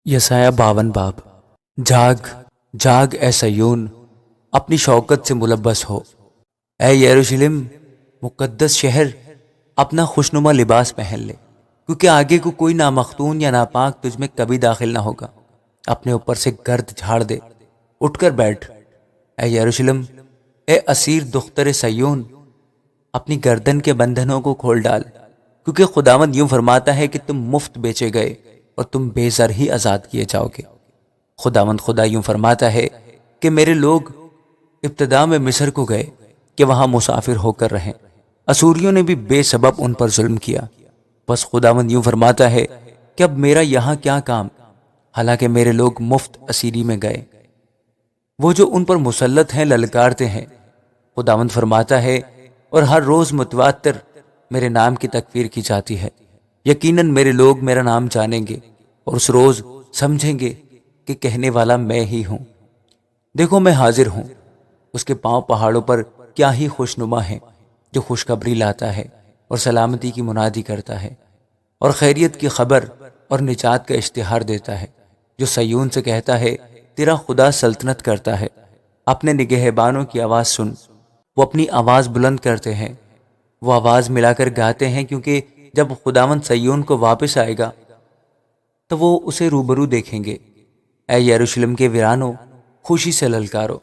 یسایہ 52 باب۔ جاگ جاگ اے سیون، اپنی شوکت سے ملبس ہو۔ اے یروشلم مقدس شہر، اپنا خوشنما لباس پہن لے، کیونکہ آگے کو کوئی نامختون یا ناپاک تجھ میں کبھی داخل نہ ہوگا۔ اپنے اوپر سے گرد جھاڑ دے، اٹھ کر بیٹھ۔ اے یروشلم، اے اسیر دختر سیون، اپنی گردن کے بندھنوں کو کھول ڈال، کیونکہ خداوند یوں فرماتا ہے کہ تم مفت بیچے گئے اور تم بے زر ہی آزاد کیے جاؤ گے۔ خداوند خدا یوں فرماتا ہے کہ میرے لوگ ابتدا میں مصر کو گئے کہ وہاں مسافر ہو کر رہیں۔ اسوریوں نے بھی بے سبب ان پر ظلم کیا، بس خداوند یوں فرماتا ہے کہ اب میرا یہاں کیا کام، حالانکہ میرے لوگ مفت اسیری میں گئے۔ وہ جو ان پر مسلط ہیں للکارتے ہیں، خداوند فرماتا ہے، اور ہر روز متواتر میرے نام کی تکفیر کی جاتی ہے۔ یقیناً میرے لوگ میرا نام جانیں گے اور اس روز سمجھیں گے کہ کہنے والا میں ہی ہوں۔ دیکھو میں حاضر ہوں، اس کے پاؤں پہاڑوں پر کیا ہی خوشنما ہے، جو خوشخبری لاتا ہے اور سلامتی کی منادی کرتا ہے، اور خیریت کی خبر اور نجات کا اشتہار دیتا ہے، جو سیون سے کہتا ہے تیرا خدا سلطنت کرتا ہے۔ اپنے نگہبانوں کی آواز سن، وہ اپنی آواز بلند کرتے ہیں، وہ آواز ملا کر گاتے ہیں، کیونکہ جب خداوند سیون کو واپس آئے گا تو وہ اسے روبرو دیکھیں گے۔ اے یروشلم کے ویرانوں، خوشی سے للکارو،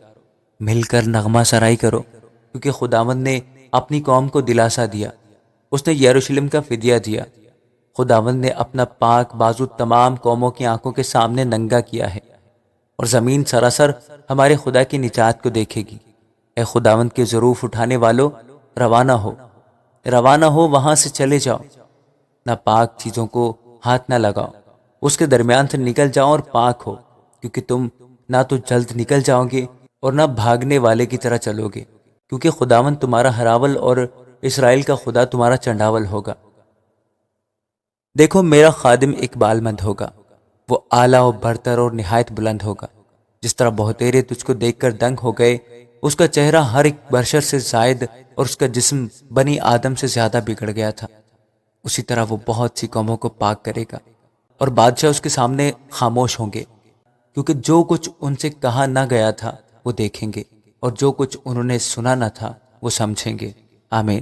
مل کر نغمہ سرائی کرو، کیونکہ خداوند نے اپنی قوم کو دلاسا دیا، اس نے یروشلم کا فدیہ دیا۔ خداوند نے اپنا پاک بازو تمام قوموں کی آنکھوں کے سامنے ننگا کیا ہے، اور زمین سراسر ہمارے خدا کی نجات کو دیکھے گی۔ اے خداوند کے ظروف اٹھانے والو، روانہ ہو، وہاں سے چلے جاؤ، نہ پاک چیزوں کو ہاتھ نہ لگاؤ، اس کے درمیان سے نکل جاؤ اور پاک ہو، کیونکہ تم نہ تو جلد نکل جاؤ گے اور نہ بھاگنے والے کی طرح چلو گے، کیونکہ خداوند تمہارا ہراول اور اسرائیل کا خدا تمہارا چنڈاول ہوگا۔ دیکھو میرا خادم اقبال مند ہوگا، وہ اعلیٰ و برتر اور نہایت بلند ہوگا۔ جس طرح بہتیرے تجھ کو دیکھ کر دنگ ہو گئے، اس کا چہرہ ہر ایک بشر سے زائد اور اس کا جسم بنی آدم سے زیادہ بگڑ گیا تھا، اسی طرح وہ بہت سی قوموں کو پاک کرے گا، اور بادشاہ اس کے سامنے خاموش ہوں گے، کیونکہ جو کچھ ان سے کہا نہ گیا تھا وہ دیکھیں گے، اور جو کچھ انہوں نے سنا نہ تھا وہ سمجھیں گے۔ آمین۔